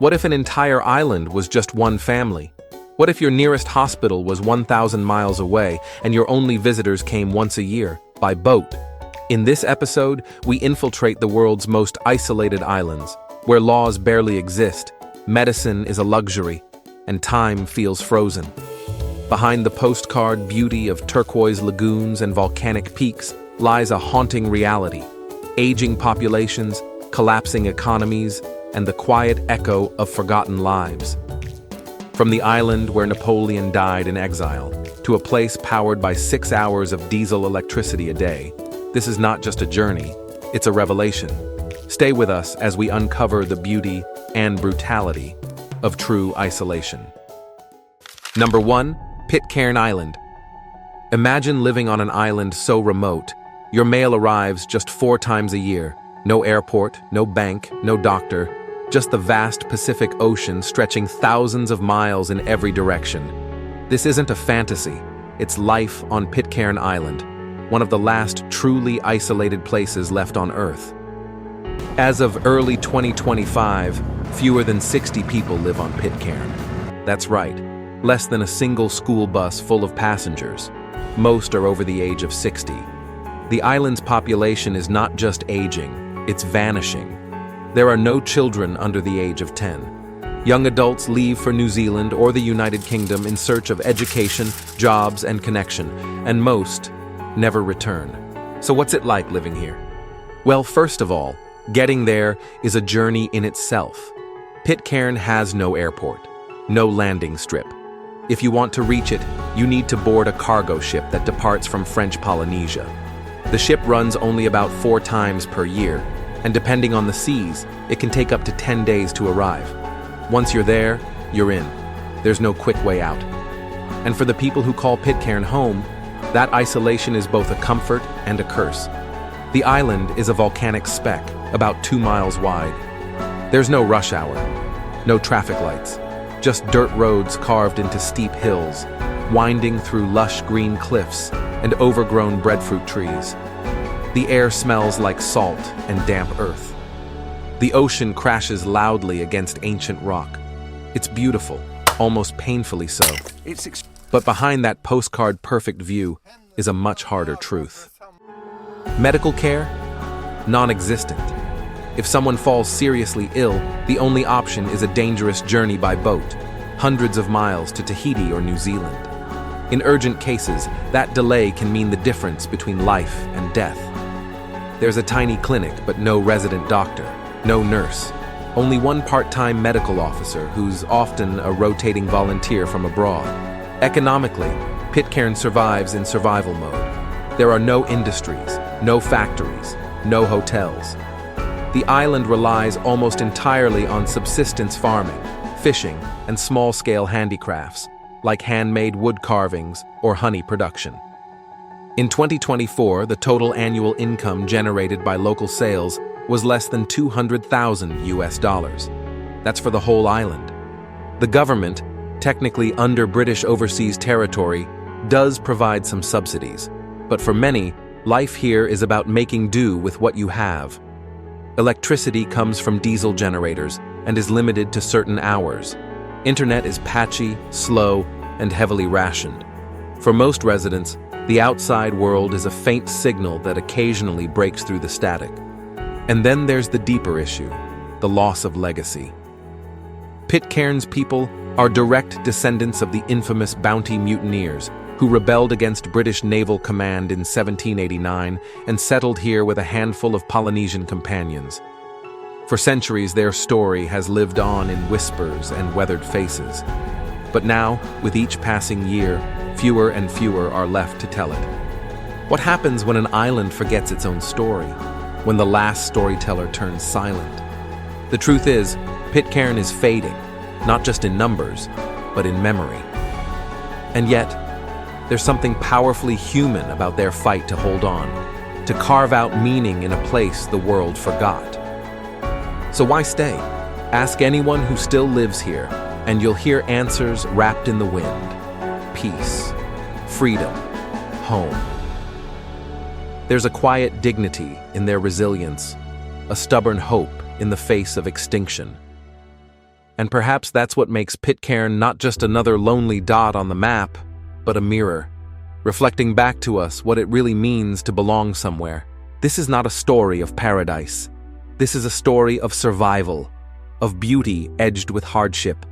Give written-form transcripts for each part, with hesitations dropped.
What if an entire island was just one family? What if your nearest hospital was 1,000 miles away and your only visitors came once a year, by boat? In this episode, we infiltrate the world's most isolated islands, where laws barely exist, medicine is a luxury, and time feels frozen. Behind the postcard beauty of turquoise lagoons and volcanic peaks lies a haunting reality: aging populations, collapsing economies, and the quiet echo of forgotten lives. From the island where Napoleon died in exile, to a place powered by 6 hours of diesel electricity a day, this is not just a journey, it's a revelation. Stay with us as we uncover the beauty and brutality of true isolation. Number 1. Pitcairn Island. Imagine living on an island so remote, your mail arrives just 4 times a year. No airport, no bank, no doctor, just the vast Pacific Ocean stretching thousands of miles in every direction. This isn't a fantasy, it's life on Pitcairn Island, one of the last truly isolated places left on Earth. As of early 2025, fewer than 60 people live on Pitcairn. That's right, less than a single school bus full of passengers. Most are over the age of 60. The island's population is not just aging, it's vanishing. There are no children under the age of 10. Young adults leave for New Zealand or the United Kingdom in search of education, jobs, and connection, and most never return. So what's it like living here? Well, first of all, getting there is a journey in itself. Pitcairn has no airport, no landing strip. If you want to reach it, you need to board a cargo ship that departs from French Polynesia. The ship runs only about 4 times per year, and depending on the seas, it can take up to 10 days to arrive. Once you're there, you're in. There's no quick way out. And for the people who call Pitcairn home, that isolation is both a comfort and a curse. The island is a volcanic speck, about 2 miles wide. There's no rush hour, no traffic lights, just dirt roads carved into steep hills, winding through lush green cliffs and overgrown breadfruit trees. The air smells like salt and damp earth. The ocean crashes loudly against ancient rock. It's beautiful, almost painfully so. But behind that postcard-perfect view is a much harder truth. Medical care? Non-existent. If someone falls seriously ill, the only option is a dangerous journey by boat, hundreds of miles to Tahiti or New Zealand. In urgent cases, that delay can mean the difference between life and death. There's a tiny clinic, but no resident doctor, no nurse, only one part-time medical officer who's often a rotating volunteer from abroad. Economically, Pitcairn survives in survival mode. There are no industries, no factories, no hotels. The island relies almost entirely on subsistence farming, fishing, and small-scale handicrafts, like handmade wood carvings or honey production. In 2024, the total annual income generated by local sales was less than $200,000. That's for the whole island. The government, technically under British overseas territory, does provide some subsidies, but for many, life here is about making do with what you have. Electricity comes from diesel generators and is limited to certain hours. Internet is patchy, slow, and heavily rationed. For most residents, the outside world is a faint signal that occasionally breaks through the static. And then there's the deeper issue, the loss of legacy. Pitcairn's people are direct descendants of the infamous Bounty mutineers who rebelled against British naval command in 1789 and settled here with a handful of Polynesian companions. For centuries, their story has lived on in whispers and weathered faces. But now, with each passing year, fewer and fewer are left to tell it. What happens when an island forgets its own story? When the last storyteller turns silent? The truth is, Pitcairn is fading, not just in numbers, but in memory. And yet, there's something powerfully human about their fight to hold on, to carve out meaning in a place the world forgot. So why stay? Ask anyone who still lives here, and you'll hear answers wrapped in the wind. Peace, freedom, home. There's a quiet dignity in their resilience, a stubborn hope in the face of extinction. And perhaps that's what makes Pitcairn not just another lonely dot on the map, but a mirror, reflecting back to us what it really means to belong somewhere. This is not a story of paradise. This is a story of survival, of beauty edged with hardship,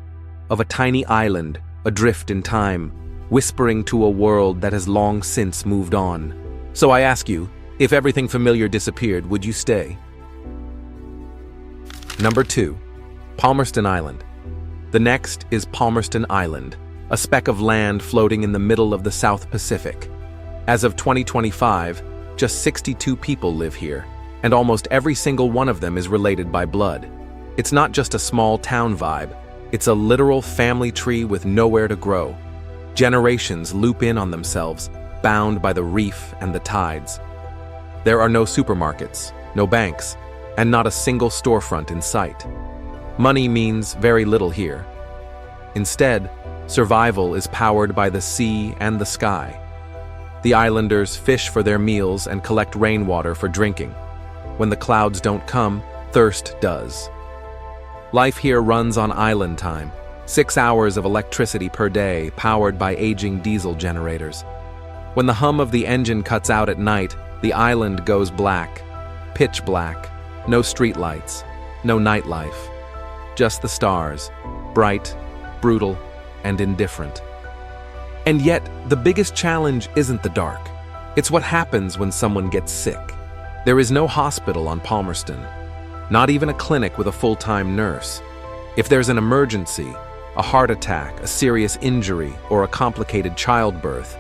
of a tiny island adrift in time, whispering to a world that has long since moved on. So I ask you, if everything familiar disappeared, would you stay? Number 2. Palmerston Island. The next is Palmerston Island, a speck of land floating in the middle of the South Pacific. As of 2025, just 62 people live here, and almost every single one of them is related by blood. It's not just a small town vibe, it's a literal family tree with nowhere to grow. Generations loop in on themselves, bound by the reef and the tides. There are no supermarkets, no banks, and not a single storefront in sight. Money means very little here. Instead, survival is powered by the sea and the sky. The islanders fish for their meals and collect rainwater for drinking. When the clouds don't come, thirst does. Life here runs on island time, 6 hours of electricity per day powered by aging diesel generators. When the hum of the engine cuts out at night, the island goes black, pitch black, no streetlights, no nightlife. Just the stars, bright, brutal, and indifferent. And yet, the biggest challenge isn't the dark. It's what happens when someone gets sick. There is no hospital on Palmerston, not even a clinic with a full-time nurse. If there's an emergency, a heart attack, a serious injury, or a complicated childbirth,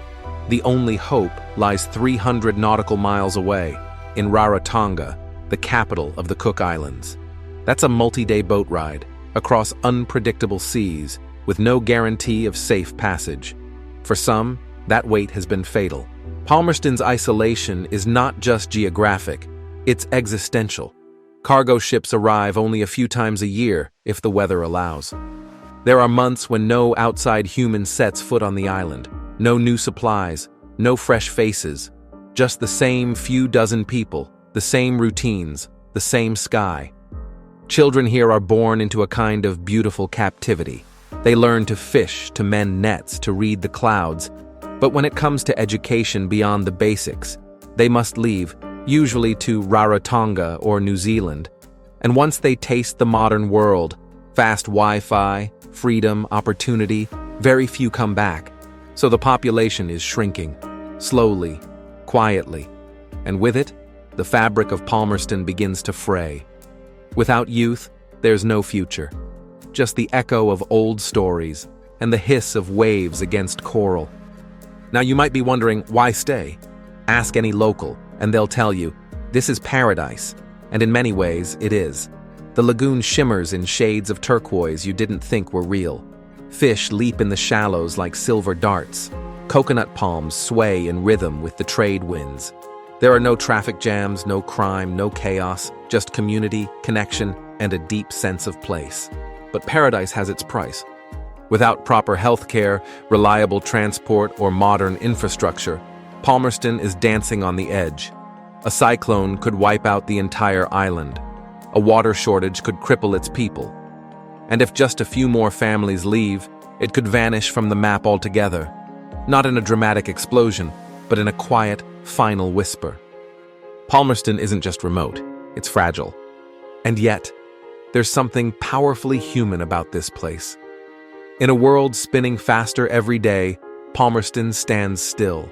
the only hope lies 300 nautical miles away, in Rarotonga, the capital of the Cook Islands. That's a multi-day boat ride, across unpredictable seas, with no guarantee of safe passage. For some, that wait has been fatal. Palmerston's isolation is not just geographic, it's existential. Cargo ships arrive only a few times a year, if the weather allows. There are months when no outside human sets foot on the island, no new supplies, no fresh faces, just the same few dozen people, the same routines, the same sky. Children here are born into a kind of beautiful captivity. They learn to fish, to mend nets, to read the clouds. But when it comes to education beyond the basics, they must leave, usually to Rarotonga or New Zealand. And once they taste the modern world, fast Wi-Fi, freedom, opportunity, very few come back. So the population is shrinking, slowly, quietly. And with it, the fabric of Palmerston begins to fray. Without youth, there's no future. Just the echo of old stories and the hiss of waves against coral. Now you might be wondering, why stay? Ask any local, and they'll tell you, this is paradise, and in many ways, it is. The lagoon shimmers in shades of turquoise you didn't think were real. Fish leap in the shallows like silver darts. Coconut palms sway in rhythm with the trade winds. There are no traffic jams, no crime, no chaos, just community, connection, and a deep sense of place. But paradise has its price. Without proper healthcare, reliable transport, or modern infrastructure, Palmerston is dancing on the edge. A cyclone could wipe out the entire island. A water shortage could cripple its people. And if just a few more families leave, it could vanish from the map altogether. Not in a dramatic explosion, but in a quiet, final whisper. Palmerston isn't just remote, it's fragile. And yet, there's something powerfully human about this place. In a world spinning faster every day, Palmerston stands still.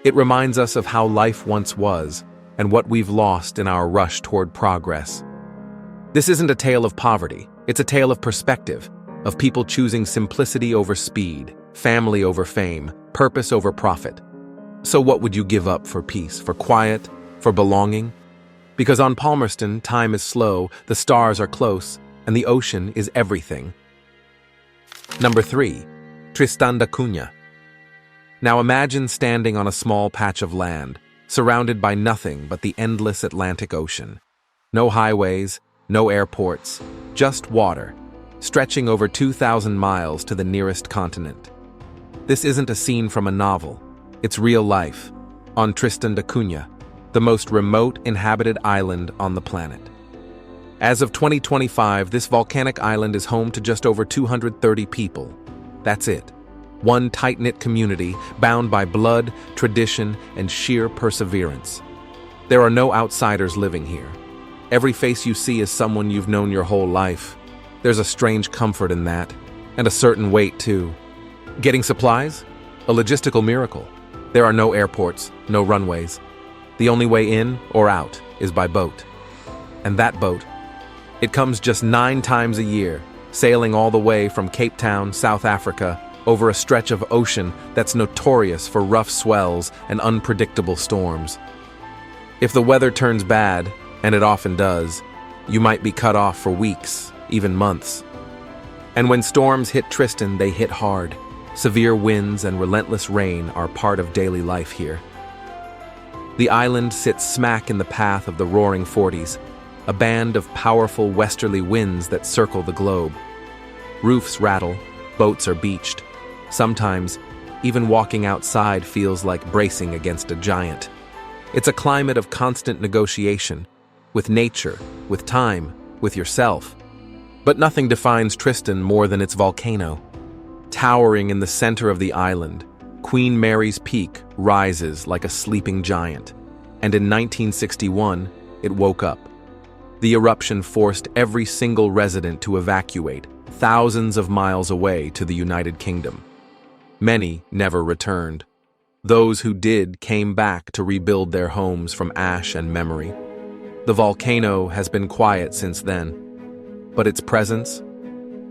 It reminds us of how life once was, and what we've lost in our rush toward progress. This isn't a tale of poverty, it's a tale of perspective, of people choosing simplicity over speed, family over fame, purpose over profit. So what would you give up for peace, for quiet, for belonging? Because on Palmerston, time is slow, the stars are close, and the ocean is everything. Number 3. Tristan da Cunha. Now imagine standing on a small patch of land, surrounded by nothing but the endless Atlantic Ocean. No highways, no airports, just water, stretching over 2,000 miles to the nearest continent. This isn't a scene from a novel. It's real life, on Tristan da Cunha, the most remote inhabited island on the planet. As of 2025, this volcanic island is home to just over 230 people. That's it. One tight-knit community bound by blood, tradition, and sheer perseverance. There are no outsiders living here. Every face you see is someone you've known your whole life. There's a strange comfort in that, and a certain weight too. Getting supplies? A logistical miracle. There are no airports, no runways. The only way in or out is by boat. And that boat, it comes just 9 times a year, sailing all the way from Cape Town, South Africa, over a stretch of ocean that's notorious for rough swells and unpredictable storms. If the weather turns bad, and it often does, you might be cut off for weeks, even months. And when storms hit Tristan, they hit hard. Severe winds and relentless rain are part of daily life here. The island sits smack in the path of the roaring 40s, a band of powerful westerly winds that circle the globe. Roofs rattle, boats are beached. Sometimes, even walking outside feels like bracing against a giant. It's a climate of constant negotiation, with nature, with time, with yourself. But nothing defines Tristan more than its volcano. Towering in the center of the island, Queen Mary's Peak rises like a sleeping giant. And in 1961, it woke up. The eruption forced every single resident to evacuate, thousands of miles away to the United Kingdom. Many never returned. Those who did came back to rebuild their homes from ash and memory. The volcano has been quiet since then, but its presence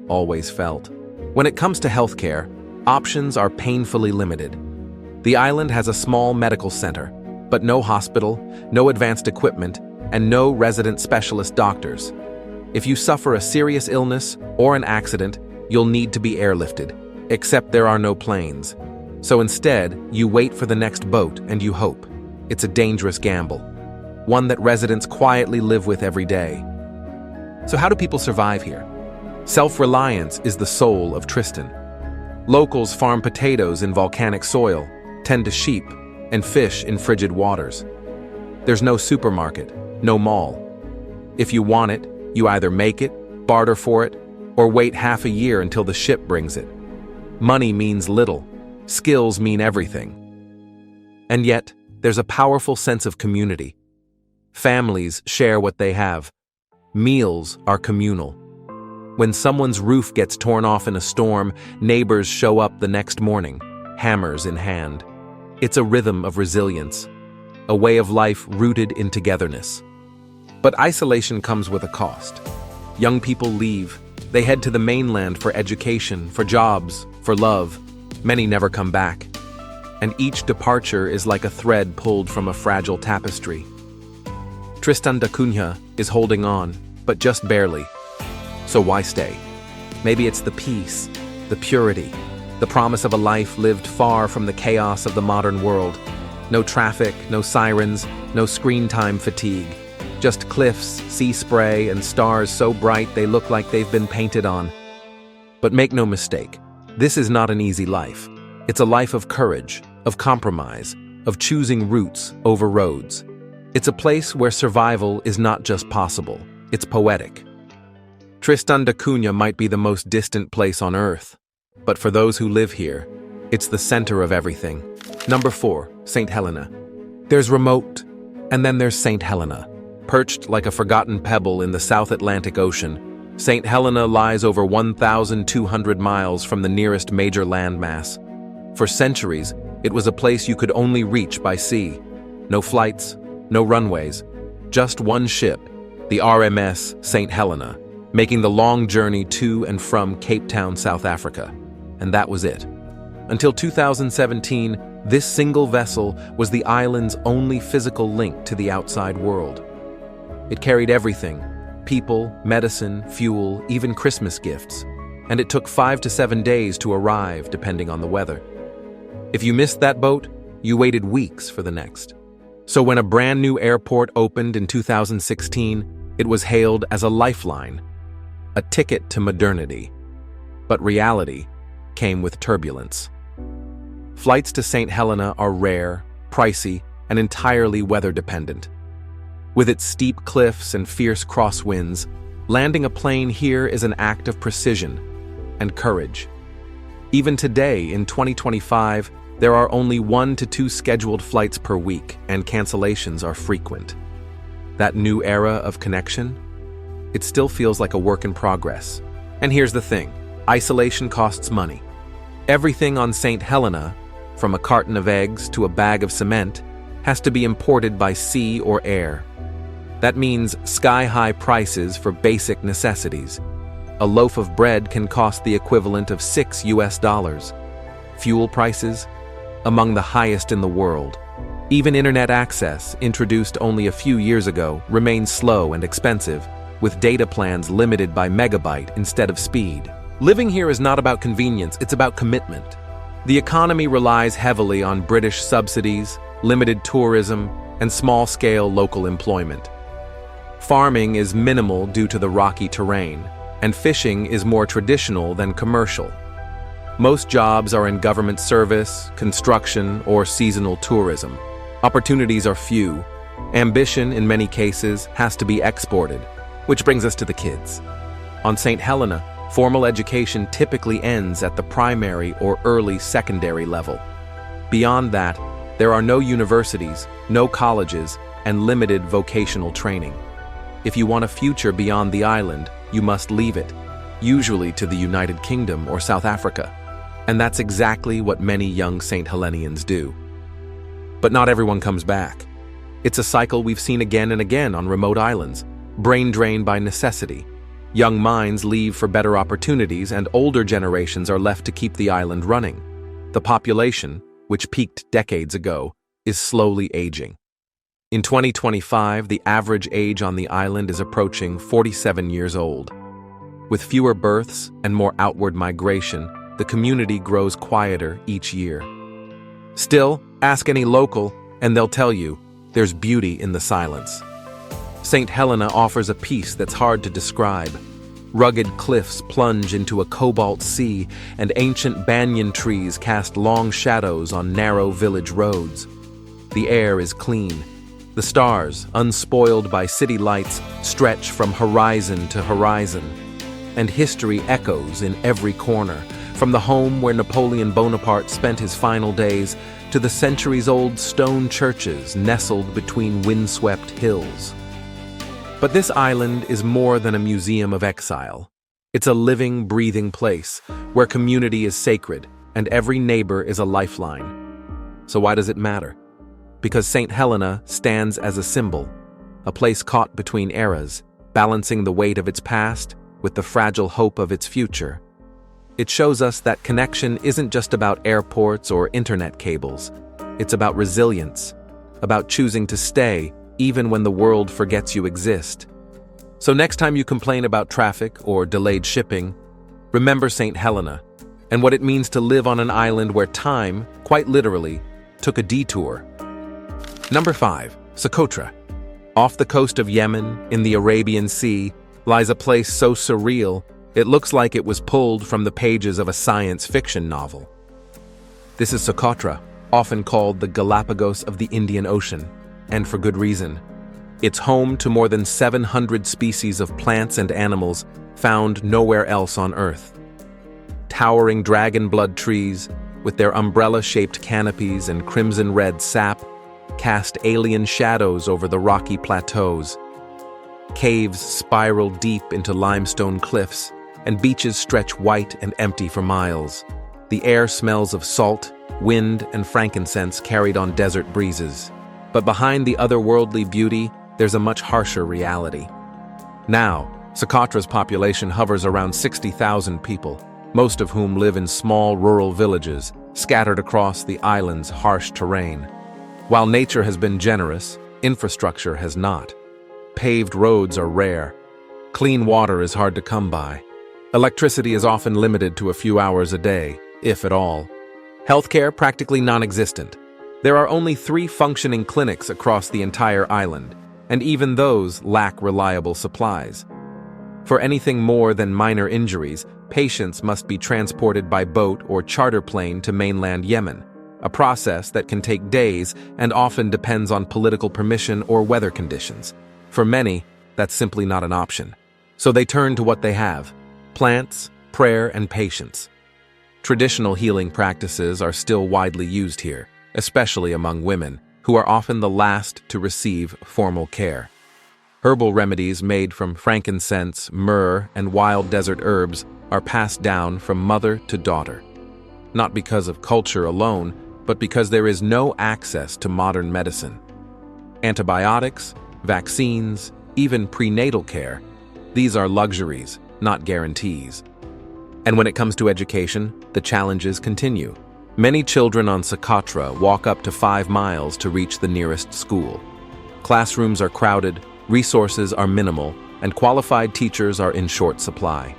always felt. When it comes to healthcare, options are painfully limited. The island has a small medical center, but no hospital, no advanced equipment, and no resident specialist doctors. If you suffer a serious illness or an accident, you'll need to be airlifted, except there are no planes. So instead, you wait for the next boat and you hope. It's a dangerous gamble, one that residents quietly live with every day. So how do people survive here? Self-reliance is the soul of Tristan. Locals farm potatoes in volcanic soil, tend to sheep, and fish in frigid waters. There's no supermarket, no mall. If you want it, you either make it, barter for it, or wait half a year until the ship brings it. Money means little. Skills mean everything. And yet, there's a powerful sense of community. Families share what they have. Meals are communal. When someone's roof gets torn off in a storm, neighbors show up the next morning, hammers in hand. It's a rhythm of resilience, a way of life rooted in togetherness. But isolation comes with a cost. Young people leave. They head to the mainland for education, for jobs, for love. Many never come back. And each departure is like a thread pulled from a fragile tapestry. Tristan da Cunha is holding on, but just barely. So why stay? Maybe it's the peace, the purity, the promise of a life lived far from the chaos of the modern world. No traffic, no sirens, no screen time fatigue. Just cliffs, sea spray, and stars so bright they look like they've been painted on. But make no mistake, this is not an easy life. It's a life of courage, of compromise, of choosing routes over roads. It's a place where survival is not just possible, it's poetic. Tristan da Cunha might be the most distant place on Earth, but for those who live here, it's the center of everything. Number 4, St. Helena. There's remote, and then there's St. Helena. Perched like a forgotten pebble in the South Atlantic Ocean, St. Helena lies over 1,200 miles from the nearest major landmass. For centuries, it was a place you could only reach by sea. No flights, no runways, just one ship, the RMS St. Helena, making the long journey to and from Cape Town, South Africa. And that was it. Until 2017, this single vessel was the island's only physical link to the outside world. It carried everything: people, medicine, fuel, even Christmas gifts. And it took 5 to 7 days to arrive, depending on the weather. If you missed that boat, you waited weeks for the next. So when a brand new airport opened in 2016, it was hailed as a lifeline, a ticket to modernity. But reality came with turbulence. Flights to St. Helena are rare, pricey, and entirely weather-dependent. With its steep cliffs and fierce crosswinds, landing a plane here is an act of precision and courage. Even today, in 2025, there are only 1 to 2 scheduled flights per week, and cancellations are frequent. That new era of connection? It still feels like a work in progress. And here's the thing, isolation costs money. Everything on St. Helena, from a carton of eggs to a bag of cement, has to be imported by sea or air. That means sky-high prices for basic necessities. A loaf of bread can cost the equivalent of $6. Fuel prices? Among the highest in the world. Even internet access, introduced only a few years ago, remains slow and expensive, with data plans limited by megabyte instead of speed. Living here is not about convenience, it's about commitment. The economy relies heavily on British subsidies, limited tourism, and small-scale local employment. Farming is minimal due to the rocky terrain, and fishing is more traditional than commercial. Most jobs are in government service, construction, or seasonal tourism. Opportunities are few. Ambition, in many cases, has to be exported, which brings us to the kids. On St. Helena, formal education typically ends at the primary or early secondary level. Beyond that, there are no universities, no colleges, and limited vocational training. If you want a future beyond the island, you must leave it, usually to the United Kingdom or South Africa. And that's exactly what many young St. Helenians do. But not everyone comes back. It's a cycle we've seen again and again on remote islands, brain drain by necessity. Young minds leave for better opportunities, and older generations are left to keep the island running. The population, which peaked decades ago, is slowly aging. In 2025, the average age on the island is approaching 47 years old. With fewer births and more outward migration, the community grows quieter each year. Still, ask any local, and they'll tell you, there's beauty in the silence. St. Helena offers a peace that's hard to describe. Rugged cliffs plunge into a cobalt sea, and ancient banyan trees cast long shadows on narrow village roads. The air is clean. The stars, unspoiled by city lights, stretch from horizon to horizon. And history echoes in every corner, from the home where Napoleon Bonaparte spent his final days to the centuries-old stone churches nestled between windswept hills. But this island is more than a museum of exile. It's a living, breathing place where community is sacred and every neighbor is a lifeline. So why does it matter? Because St. Helena stands as a symbol, a place caught between eras, balancing the weight of its past with the fragile hope of its future. It shows us that connection isn't just about airports or internet cables. It's about resilience, about choosing to stay even when the world forgets you exist. So next time you complain about traffic or delayed shipping, remember St. Helena and what it means to live on an island where time, quite literally, took a detour. Number 5. Socotra. Off the coast of Yemen, in the Arabian Sea, lies a place so surreal it looks like it was pulled from the pages of a science fiction novel. This is Socotra, often called the Galapagos of the Indian Ocean, and for good reason. It's home to more than 700 species of plants and animals found nowhere else on Earth. Towering dragon blood trees, with their umbrella-shaped canopies and crimson-red sap, cast alien shadows over the rocky plateaus. Caves spiral deep into limestone cliffs, and beaches stretch white and empty for miles. The air smells of salt, wind, and frankincense carried on desert breezes. But behind the otherworldly beauty, there's a much harsher reality. Now, Socotra's population hovers around 60,000 people, most of whom live in small rural villages, scattered across the island's harsh terrain. While nature has been generous, infrastructure has not. Paved roads are rare. Clean water is hard to come by. Electricity is often limited to a few hours a day, if at all. Healthcare practically non-existent. There are only 3 functioning clinics across the entire island, and even those lack reliable supplies. For anything more than minor injuries, patients must be transported by boat or charter plane to mainland Yemen, a process that can take days and often depends on political permission or weather conditions. For many, that's simply not an option. So they turn to what they have: plants, prayer, and patience. Traditional healing practices are still widely used here, especially among women, who are often the last to receive formal care. Herbal remedies made from frankincense, myrrh, and wild desert herbs are passed down from mother to daughter. Not because of culture alone, but because there is no access to modern medicine. Antibiotics, vaccines, even prenatal care, these are luxuries, not guarantees. And when it comes to education, the challenges continue. Many children on Socotra walk up to 5 miles to reach the nearest school. Classrooms are crowded, resources are minimal, and qualified teachers are in short supply.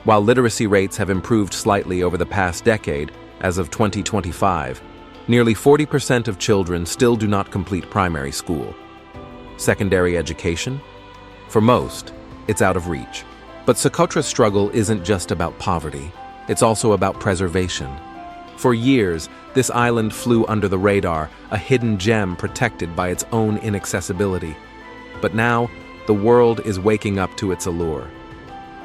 While literacy rates have improved slightly over the past decade, as of 2025, nearly 40% of children still do not complete primary school. Secondary education? For most, it's out of reach. But Socotra's struggle isn't just about poverty, it's also about preservation. For years, this island flew under the radar, a hidden gem protected by its own inaccessibility. But now, the world is waking up to its allure.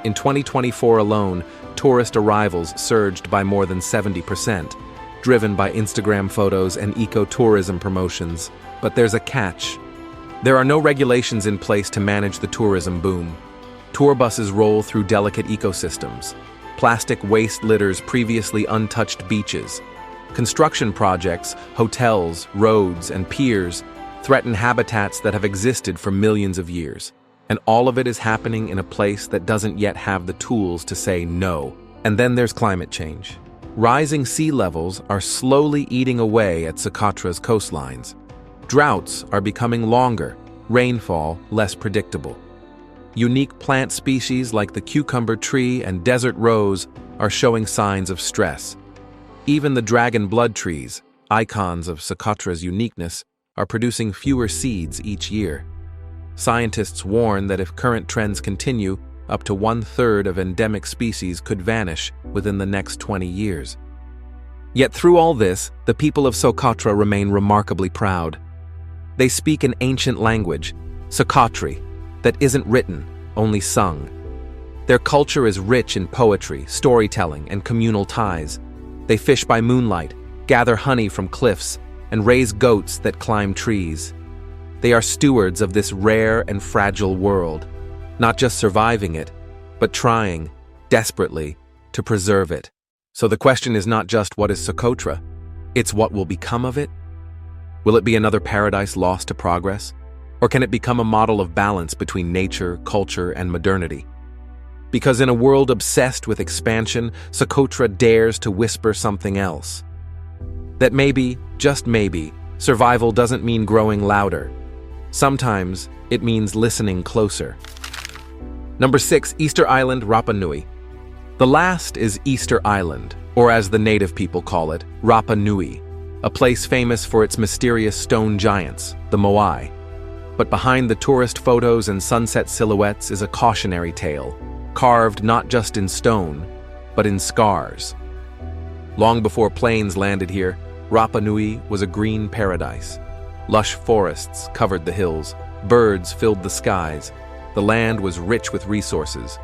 In 2024 alone, tourist arrivals surged by more than 70%, driven by Instagram photos and eco-tourism promotions. But there's a catch. There are no regulations in place to manage the tourism boom. Tour buses roll through delicate ecosystems. Plastic waste litters previously untouched beaches. Construction projects, hotels, roads, and piers threaten habitats that have existed for millions of years. And all of it is happening in a place that doesn't yet have the tools to say no. And then there's climate change. Rising sea levels are slowly eating away at Socotra's coastlines. Droughts are becoming longer, rainfall less predictable. Unique plant species like the cucumber tree and desert rose are showing signs of stress. Even the dragon blood trees, icons of Socotra's uniqueness, are producing fewer seeds each year. Scientists warn that if current trends continue, up to 1/3 of endemic species could vanish within the next 20 years. Yet through all this, the people of Socotra remain remarkably proud. They speak an ancient language, Socotri, that isn't written, only sung. Their culture is rich in poetry, storytelling, and communal ties. They fish by moonlight, gather honey from cliffs, and raise goats that climb trees. They are stewards of this rare and fragile world, not just surviving it, but trying, desperately, to preserve it. So the question is not just what is Socotra, it's what will become of it? Will it be another paradise lost to progress? Or can it become a model of balance between nature, culture, and modernity? Because in a world obsessed with expansion, Socotra dares to whisper something else. That maybe, just maybe, survival doesn't mean growing louder. Sometimes, it means listening closer. Number 6, Easter Island, Rapa Nui. The last is Easter Island, or as the native people call it, Rapa Nui, a place famous for its mysterious stone giants, the Moai. But behind the tourist photos and sunset silhouettes is a cautionary tale, carved not just in stone, but in scars. Long before planes landed here, Rapa Nui was a green paradise. Lush forests covered the hills, birds filled the skies, the land was rich with resources.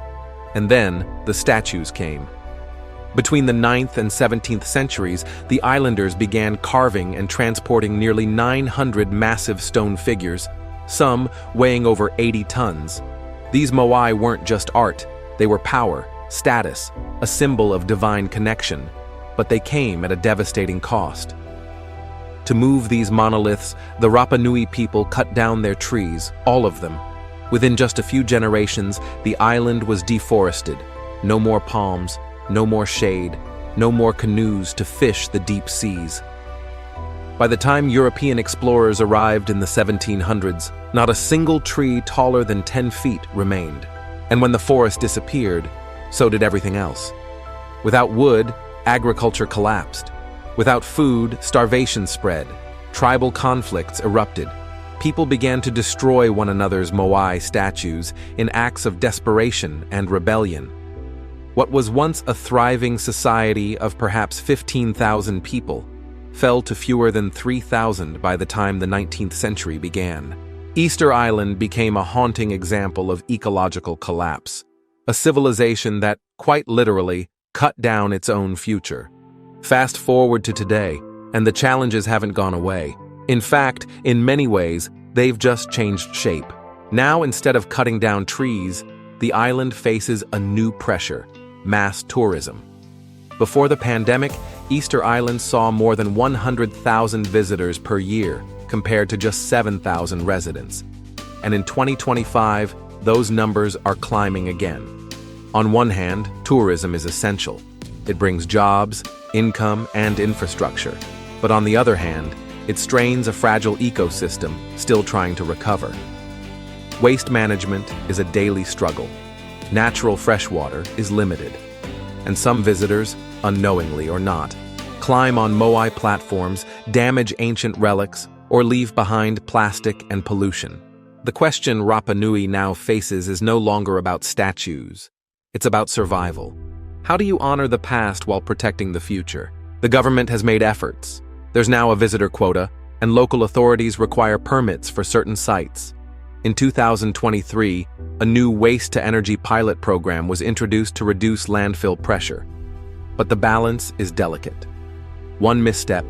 And then the statues came. Between the 9th and 17th centuries, the islanders began carving and transporting nearly 900 massive stone figures, some weighing over 80 tons. These Moai weren't just art, they were power, status, a symbol of divine connection, but they came at a devastating cost. To move these monoliths, the Rapa Nui people cut down their trees, all of them. Within just a few generations, the island was deforested. No more palms, no more shade, no more canoes to fish the deep seas. By the time European explorers arrived in the 1700s, not a single tree taller than 10 feet remained. And when the forest disappeared, so did everything else. Without wood, agriculture collapsed. Without food, starvation spread. Tribal conflicts erupted. People began to destroy one another's Moai statues in acts of desperation and rebellion. What was once a thriving society of perhaps 15,000 people fell to fewer than 3,000 by the time the 19th century began. Easter Island became a haunting example of ecological collapse, a civilization that, quite literally, cut down its own future. Fast forward to today, and the challenges haven't gone away. In fact, in many ways, they've just changed shape. Now, instead of cutting down trees, the island faces a new pressure: mass tourism. Before the pandemic, Easter Island saw more than 100,000 visitors per year, compared to just 7,000 residents. And in 2025, those numbers are climbing again. On one hand, tourism is essential. It brings jobs, income, and infrastructure. But on the other hand, it strains a fragile ecosystem still trying to recover. Waste management is a daily struggle. Natural freshwater is limited. And some visitors, unknowingly or not, climb on moai platforms, damage ancient relics, or leave behind plastic and pollution. The question Rapa Nui now faces is no longer about statues. It's about survival. How do you honor the past while protecting the future? The government has made efforts. There's now a visitor quota, and local authorities require permits for certain sites. In 2023, a new waste-to-energy pilot program was introduced to reduce landfill pressure. But the balance is delicate. One misstep,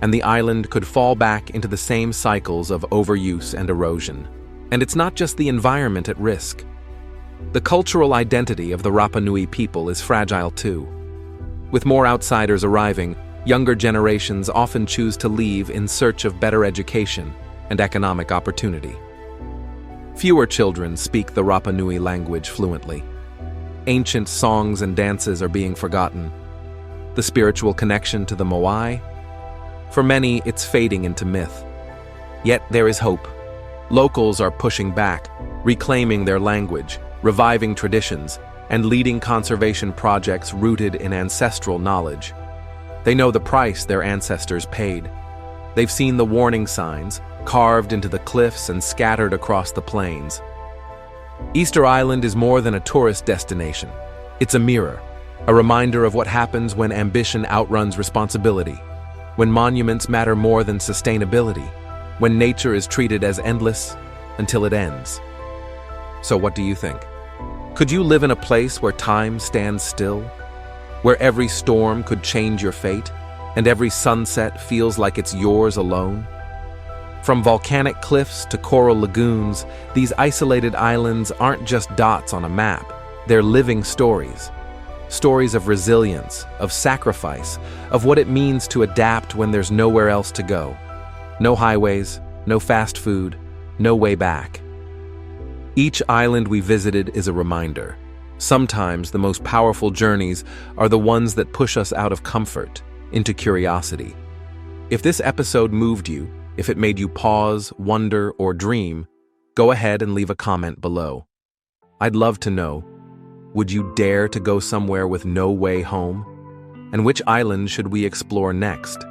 and the island could fall back into the same cycles of overuse and erosion. And it's not just the environment at risk. The cultural identity of the Rapa Nui people is fragile too. With more outsiders arriving, younger generations often choose to leave in search of better education and economic opportunity. Fewer children speak the Rapa Nui language fluently. Ancient songs and dances are being forgotten. The spiritual connection to the moai? For many, it's fading into myth. Yet there is hope. Locals are pushing back, reclaiming their language, reviving traditions, and leading conservation projects rooted in ancestral knowledge. They know the price their ancestors paid. They've seen the warning signs, carved into the cliffs and scattered across the plains. Easter Island is more than a tourist destination. It's a mirror, a reminder of what happens when ambition outruns responsibility, when monuments matter more than sustainability, when nature is treated as endless until it ends. So what do you think? Could you live in a place where time stands still? Where every storm could change your fate, and every sunset feels like it's yours alone? From volcanic cliffs to coral lagoons, these isolated islands aren't just dots on a map. They're living stories. Stories of resilience, of sacrifice, of what it means to adapt when there's nowhere else to go. No highways, no fast food, no way back. Each island we visited is a reminder. Sometimes the most powerful journeys are the ones that push us out of comfort, into curiosity. If this episode moved you, if it made you pause, wonder, or dream, go ahead and leave a comment below. I'd love to know, would you dare to go somewhere with no way home? And which island should we explore next?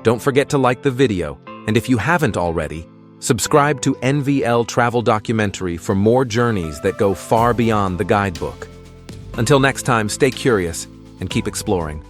Don't forget to like the video, and if you haven't already, subscribe to NVL Travel Documentary for more journeys that go far beyond the guidebook. Until next time, stay curious and keep exploring.